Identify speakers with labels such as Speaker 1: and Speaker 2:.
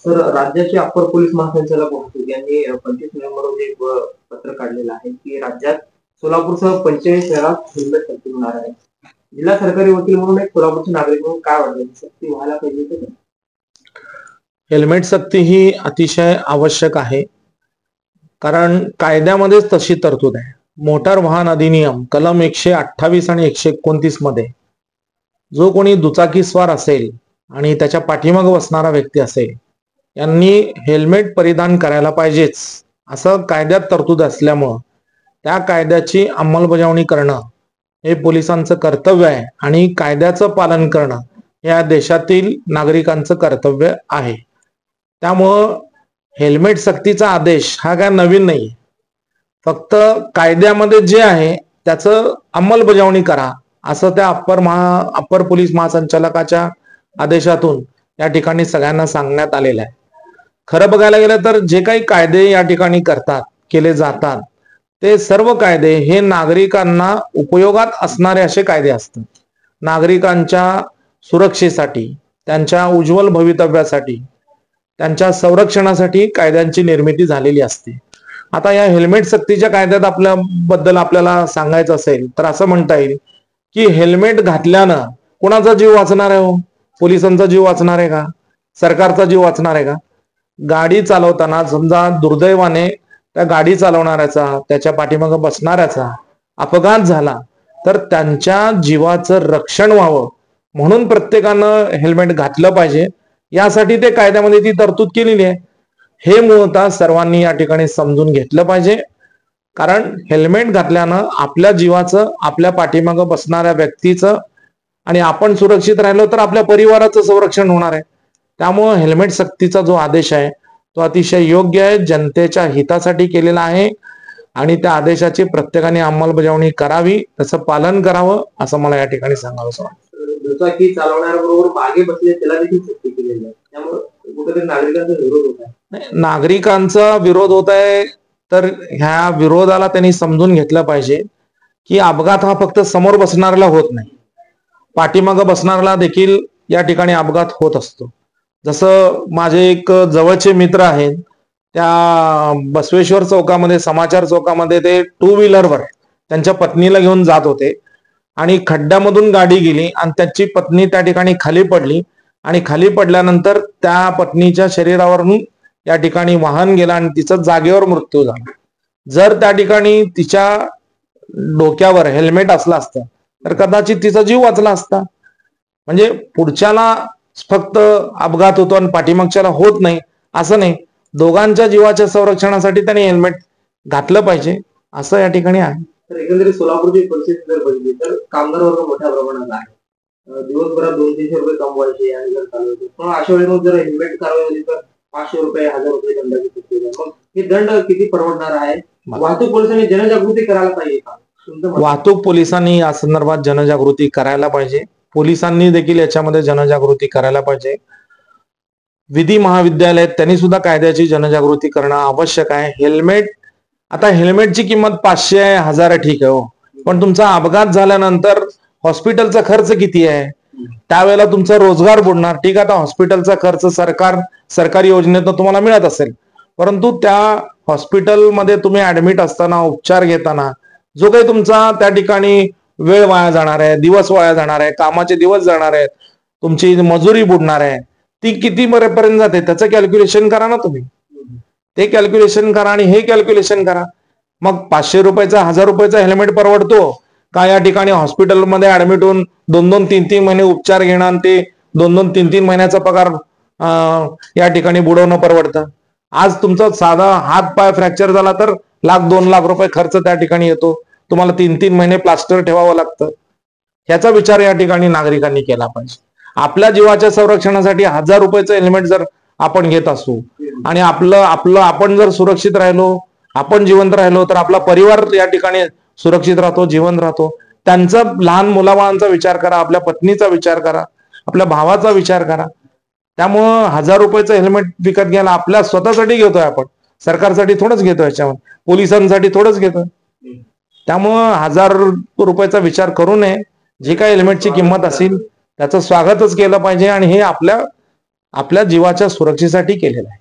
Speaker 1: Sir, राज्याचे upper police महासंचालक वाहतूक यांनी 25 नोव्हेंबर रोजी एक पत्र काढलेलं आहे की राज्यात सोलापूरसह 45 शहरात हेल्मेट सक्ती होणार आहे. जिल्हा सरकारी वकील म्हणून एक सोलापूरचे नागरिक म्हणून काय वाटतं, सक्ती व्हायला पाहिजे का?
Speaker 2: हेल्मेट सक्ती ही अतिशय आवश्यक आहे, कारण कायद्यामध्येच तशी तरतूद आहे. मोटार वाहन अधिनियम कलम 128 आणि 129 मध्ये जो कोणी दुचाकीस्वार असेल आणि त्याच्या पाठीमागे बसणारा व्यक्ती असेल यांनी हेल्मेट परिधान करायला पाहिजेच असं कायद्यात तरतूद असल्यामुळं त्या कायद्याची अंमलबजावणी करणं हे पोलिसांचं कर्तव्य आहे आणि कायद्याचं पालन करणं या देशातील नागरिकांचं कर्तव्य आहे. त्यामुळं हेल्मेट सक्तीचा आदेश हा काय नवीन नाही, फक्त कायद्यामध्ये जे आहे त्याचं अंमलबजावणी करा असं त्या अप्पर पोलीस महासंचालकाच्या आदेशातून या ठिकाणी सगळ्यांना सांगण्यात आलेलं आहे. खरं बघायला गेलं तर जे काही कायदे या ठिकाणी केले जातात ते सर्व कायदे हे नागरिकांना उपयोगात असणारे असे कायदे असतात. नागरिकांच्या सुरक्षेसाठी, त्यांच्या उज्ज्वल भवितव्यासाठी, त्यांच्या संरक्षणासाठी कायद्यांची निर्मिती झालेली असते. आता या हेल्मेट सक्तीच्या कायद्यात आपल्याला सांगायचं असेल तर असं म्हणता येईल की हेल्मेट घातल्यानं कोणाचा जीव वाचणार आहे? हो, पोलिसांचा जीव वाचणार आहे का? सरकारचा जीव वाचणार आहे का? गाडी चालवताना समजा दुर्दैवाने त्या गाडी चालवणाऱ्याचा, त्याच्या पाठीमागे बसणाऱ्याचा अपघात झाला तर त्यांच्या जीवाचं रक्षण व्हावं म्हणून प्रत्येकानं हेल्मेट घातलं पाहिजे. यासाठी ते कायद्यामध्ये ती तरतूद केलेली आहे. हे मूळतः सर्वांनी या ठिकाणी समजून घेतलं पाहिजे, कारण हेल्मेट घातल्यानं आपल्या जीवाचं, आपल्या पाठीमागे बसणाऱ्या व्यक्तीचं आणि आपण सुरक्षित राहिलो तर आपल्या परिवाराचं संरक्षण होणार आहे. त्यामुळं हेल्मेट सक्तीचा जो आदेश आहे तो अतिशय योग्य आहे, जनतेच्या हितासाठी केलेला आहे आणि त्या आदेशाची प्रत्येकाने अंमलबजावणी करावी, त्याचं पालन करावं असं मला या ठिकाणी सांगावं वाटतं.
Speaker 1: दुचाकी चालवणाऱ्याबरोबर मागे बसले त्याला देखील सक्ती केलेली आहे, त्यामुळे कुठेतरी नागरिकांचा विरोध होत आहे.
Speaker 2: नागरिकांचा विरोध होत आहे तर ह्या विरोधाला त्यांनी समजून घेतलं पाहिजे की अपघात हा फक्त समोर बसणाऱ्याला होत नाही, पाठीमागं बसणाऱ्याला देखील या ठिकाणी अपघात होत असतो. जसं माझे एक जवळचे मित्र आहेत, त्या बसवेश्वर चौकामध्ये, समाचार चौकामध्ये ते टू व्हीलरवर त्यांच्या पत्नीला घेऊन जात होते आणि खड्ड्यामधून गाडी गेली आणि त्याची पत्नी त्या ठिकाणी खाली पडली आणि खाली पडल्यानंतर त्या पत्नीच्या शरीरावरून या ठिकाणी वाहन गेला आणि तिचा जागेवर मृत्यू झाला. जर त्या ठिकाणी तिच्या डोक्यावर हेल्मेट असलं असतं तर कदाचित तिचा जीव वाचला असता. म्हणजे पुढच्याला फक्त अपघात होतो आणि पाठीमागच्याला होत नाही असं नाही, दोघांच्या जीवाच्या संरक्षणासाठी त्यांनी हेल्मेट घातलं पाहिजे असं या ठिकाणी आहे.
Speaker 1: तर एकंदरीत सोलापूरची परिस्थिती जर बघितली तर कामगार वर्ग मोठ्या प्रमाणात आहे. दिवसभरात 200-300 रुपये कमवायचे आणि जर चालू होते, पण अशा वेळी मग जर हेल्मेट कारवाई झाली तर 500 रुपये, 1000 रुपये दंडाची शिक्षा. मग हे दंड किती परवडणार आहे? वाहतूक पोलिसांनी जनजागृती करायला पाहिजे का?
Speaker 2: वाहतूक पोलिसांनी या संदर्भात जनजागृती करायला पाहिजे. पोलिसांनी देखील याच्यामध्ये जनजागृती करायला पाहिजे. विधी महाविद्यालय त्यांनी सुद्धा कायद्याची जनजागृती करणं आवश्यक आहे. आता हेल्मेटची किंमत 500 आहे, 1000 आहे, ठीक आहे हो, पण तुमचा अपघात झाल्यानंतर हॉस्पिटलचा खर्च किती आहे? त्यावेळेला तुमचा रोजगार बुडणार. ठीक आहे, आता हॉस्पिटलचा खर्च सरकारी योजनेतून तुम्हाला मिळत असेल, परंतु त्या हॉस्पिटलमध्ये तुम्ही ऍडमिट असताना, उपचार घेताना जो काही तुमचा त्या ठिकाणी वेळ वाया जाणार आहे, दिवस वाया जाणार आहे, कामाचे दिवस जाणार आहेत, तुमची मजुरी बुडणार आहे, ती किती पर्यंत जाते त्याचं कॅल्क्युलेशन करा ना तुम्ही. ते कॅल्क्युलेशन करा आणि हे कॅल्क्युलेशन करा. मग 500 रुपयाचा, 1000 रुपयाचा हेल्मेट परवडतो का या ठिकाणी हॉस्पिटलमध्ये ऍडमिट होऊन 2-2, 3-3 महिने उपचार घेणं आणि ते 2-2, 3-3 महिन्याचा पगार या ठिकाणी बुडवणं परवडतं? आज तुमचा साधा हात पाय फ्रॅक्चर झाला तर 1,00,000-2 लाख रुपये खर्च त्या ठिकाणी येतो, तुम्हाला 3-3 महिने प्लास्टर ठेवावं लागतं. याचा विचार या ठिकाणी नागरिकांनी केला पाहिजे. आपल्या जीवाच्या संरक्षणासाठी 1000 रुपयाचं हेल्मेट जर आपण घेत असू आणि आपण जर सुरक्षित राहिलो, आपण जिवंत राहिलो तर आपला परिवार या ठिकाणी सुरक्षित राहतो, जिवंत राहतो. त्यांचा, लहान मुलाबाळांचा विचार करा, आपल्या पत्नीचा विचार करा, आपल्या भावाचा विचार करा. त्यामुळं 1000 रुपयाचं हेल्मेट विकत घ्यायला आपल्या स्वतःसाठी घेतोय आपण, सरकारसाठी थोडंच घेतोय, याच्यावर पोलिसांसाठी थोडंच घेतोय. त्यामुळं 1000 रुपयाचा विचार करू नये. जे काही हेल्मेटची किंमत असेल त्याचं स्वागतच केलं पाहिजे आणि हे आपल्या आपल्या जीवाच्या सुरक्षेसाठी केलेला आहे.